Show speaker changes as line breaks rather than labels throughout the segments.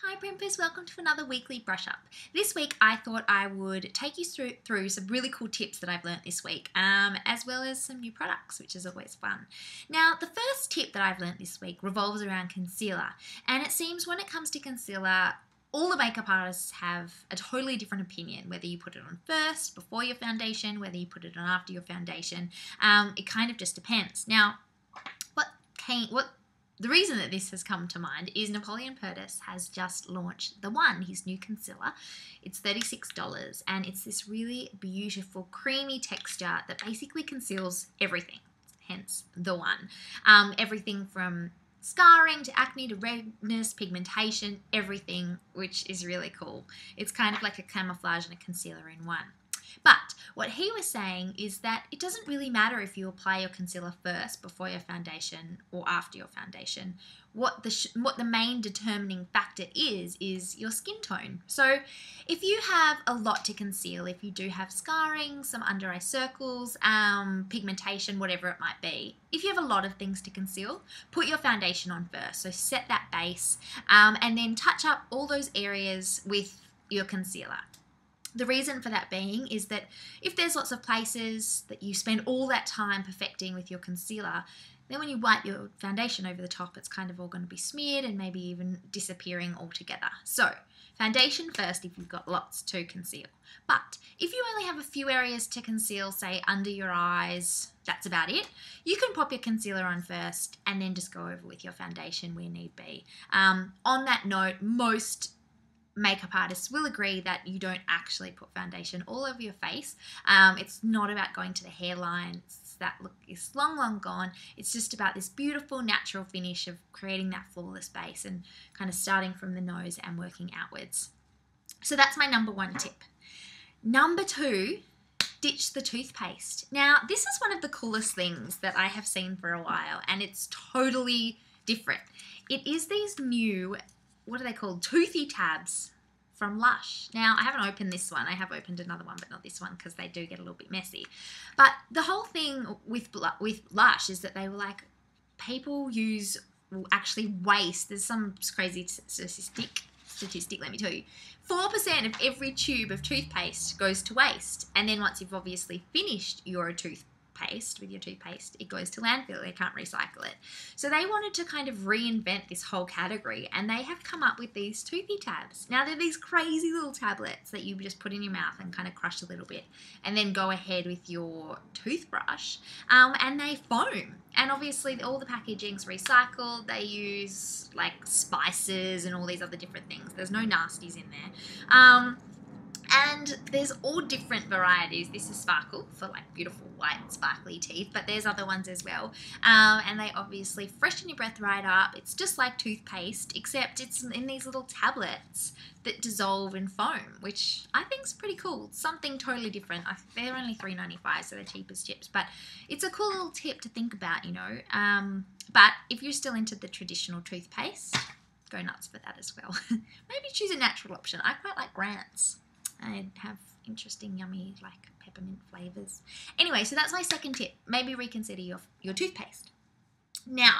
Hi Primpers, welcome to another weekly brush up. This week I thought I would take you through some really cool tips that I've learnt this week, as well as some new products, which is always fun. Now, the first tip that I've learnt this week revolves around concealer, and it seems when it comes to concealer, all the makeup artists have a totally different opinion, whether you put it on first, before your foundation, whether you put it on after your foundation. It kind of just depends. Now, the reason that this has come to mind is Napoleon Purtis has just launched the One, his new concealer. It's $36 and it's this really beautiful creamy texture that basically conceals everything, hence the One. Everything from scarring to acne to redness, pigmentation, everything, which is really cool. It's kind of like a camouflage and a concealer in one. But what he was saying is that it doesn't really matter if you apply your concealer first before your foundation or after your foundation. What the main determining factor is your skin tone. So if you have a lot to conceal, if you do have scarring, some under eye circles, pigmentation, whatever it might be, if you have a lot of things to conceal, put your foundation on first. So set that base and then touch up all those areas with your concealer. The reason for that being is that if there's lots of places that you spend all that time perfecting with your concealer, then when you wipe your foundation over the top, it's kind of all going to be smeared and maybe even disappearing altogether. So foundation first if you've got lots to conceal. But if you only have a few areas to conceal, say under your eyes, that's about it, you can pop your concealer on first and then just go over with your foundation where need be. On that note, most makeup artists will agree that you don't actually put foundation all over your face. It's not about going to the hairline. That look is long gone. It's just about this beautiful natural finish of creating that flawless base and kind of starting from the nose and working outwards. So that's my number one tip. Number two, ditch the toothpaste. Now, this is one of the coolest things that I have seen for a while, and it's totally different. It is these new, what are they called? Toothy tabs from Lush. Now, I haven't opened this one. I have opened another one, but not this one because they do get a little bit messy. But the whole thing with Lush is that they were like, people will actually waste. There's some crazy statistic, let me tell you. 4% of every tube of toothpaste goes to waste. And then once you've obviously finished your toothpaste, it goes to landfill. They can't recycle it. So they wanted to kind of reinvent this whole category, and they have come up with these toothy tabs. Now they're these crazy little tablets that you just put in your mouth and kind of crush a little bit and then go ahead with your toothbrush, and they foam. And obviously all the packaging's recycled. They use like spices and all these other different things. There's no nasties in there. And there's all different varieties. This is Sparkle for like beautiful white sparkly teeth, but there's other ones as well. And they obviously freshen your breath right up. It's just like toothpaste, except it's in these little tablets that dissolve in foam, which I think is pretty cool. Something totally different. They're only $3.95, so they're cheap as chips, but it's a cool little tip to think about, you know. But if you're still into the traditional toothpaste, go nuts for that as well. Maybe choose a natural option. I quite like Grant's. I have interesting, yummy, like peppermint flavors. Anyway, so that's my second tip. Maybe reconsider your toothpaste. Now,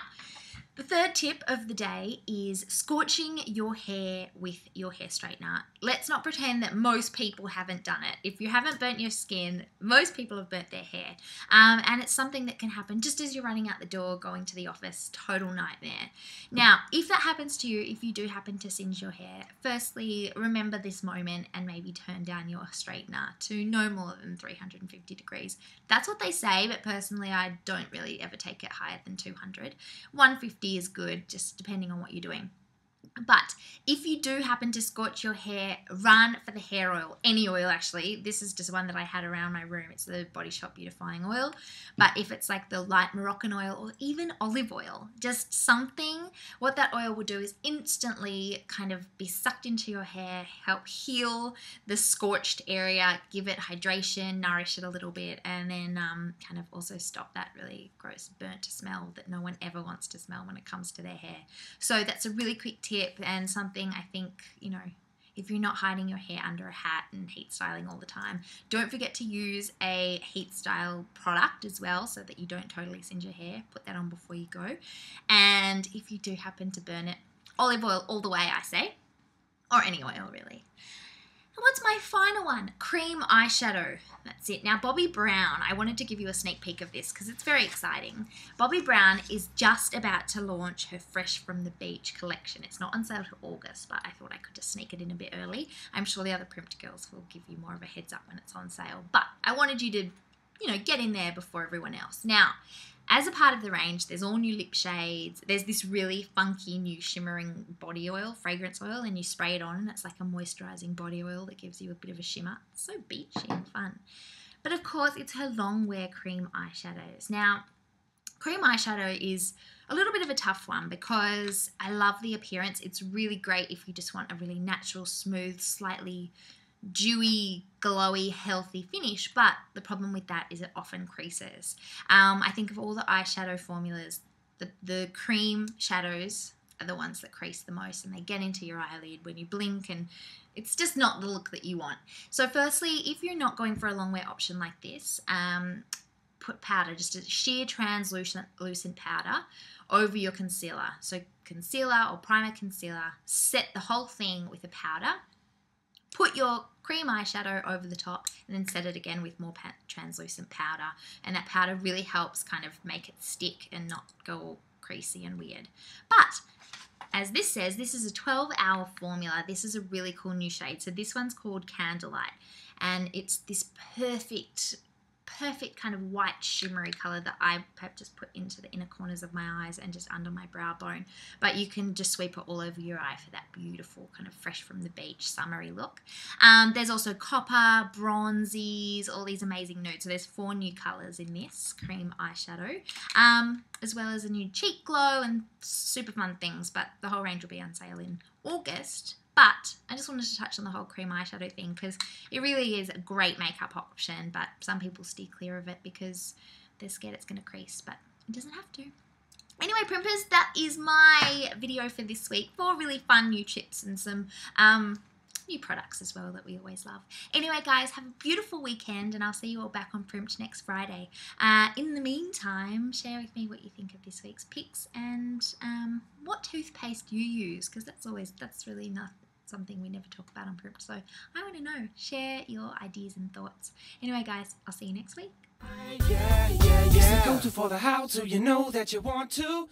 the third tip of the day is scorching your hair with your hair straightener. Let's not pretend that most people haven't done it. If you haven't burnt your skin, most people have burnt their hair. And it's something that can happen just as you're running out the door, going to the office, total nightmare. Now, if that happens to you, if you do happen to singe your hair, firstly, remember this moment and maybe turn down your straightener to no more than 350 degrees. That's what they say, but personally, I don't really ever take it higher than 200. 150 is good, just depending on what you're doing. But if you do happen to scorch your hair, run for the hair oil, any oil actually. This is just one that I had around my room. It's the Body Shop Beautifying Oil. But if it's like the light Moroccan oil or even olive oil, just something, what that oil will do is instantly kind of be sucked into your hair, help heal the scorched area, give it hydration, nourish it a little bit, and then kind of also stop that really gross burnt smell that no one ever wants to smell when it comes to their hair. So that's a really quick tip and something I think, you know, if you're not hiding your hair under a hat and heat styling all the time, don't forget to use a heat style product as well so that you don't totally singe your hair. Put that on before you go. And if you do happen to burn it, olive oil all the way, I say. or any oil really. And what's my final one? Cream eyeshadow. That's it. Now, Bobbi Brown, I wanted to give you a sneak peek of this because it's very exciting. Bobbi Brown is just about to launch her Fresh from the Beach collection. It's not on sale till August, but I thought I could just sneak it in a bit early. I'm sure the other Primped girls will give you more of a heads up when it's on sale, but I wanted you to, you know, get in there before everyone else. Now, as a part of the range, there's all new lip shades. There's this really funky new shimmering body oil, fragrance oil, and you spray it on and it's like a moisturizing body oil that gives you a bit of a shimmer. It's so beachy and fun. But of course, it's her long wear cream eyeshadows. Now, cream eyeshadow is a little bit of a tough one because I love the appearance. It's really great if you just want a really natural, smooth, slightly dewy, glowy, healthy finish, but the problem with that is it often creases. I think of all the eyeshadow formulas, the cream shadows are the ones that crease the most, and they get into your eyelid when you blink, and it's just not the look that you want. So firstly, if you're not going for a long wear option like this, put powder, just a sheer translucent powder over your concealer. So concealer or primer concealer, set the whole thing with a powder. Put your cream eyeshadow over the top and then set it again with more translucent powder. And that powder really helps kind of make it stick and not go all creasy and weird. But as this says, this is a 12-hour formula. This is a really cool new shade. So this one's called Candlelight. And it's this perfect kind of white shimmery color that I have just put into the inner corners of my eyes and just under my brow bone, but you can just sweep it all over your eye for that beautiful kind of fresh from the beach summery look. There's also copper, bronzies, all these amazing nudes. So there's 4 new colors in this cream eyeshadow, as well as a new cheek glow and super fun things, but the whole range will be on sale in August. But I just wanted to touch on the whole cream eyeshadow thing because it really is a great makeup option, but some people steer clear of it because they're scared it's going to crease, but it doesn't have to. Anyway, Primpers, that is my video for this week. 4 really fun new tips and some new products as well that we always love. Anyway, guys, have a beautiful weekend, and I'll see you all back on Primped next Friday. In the meantime, share with me what you think of this week's picks and what toothpaste you use, because that's really not something we never talk about on Primped. So I want to know. Share your ideas and thoughts. Anyway, guys, I'll see you next week.
Yeah. Go to for the how, so you know that you want to.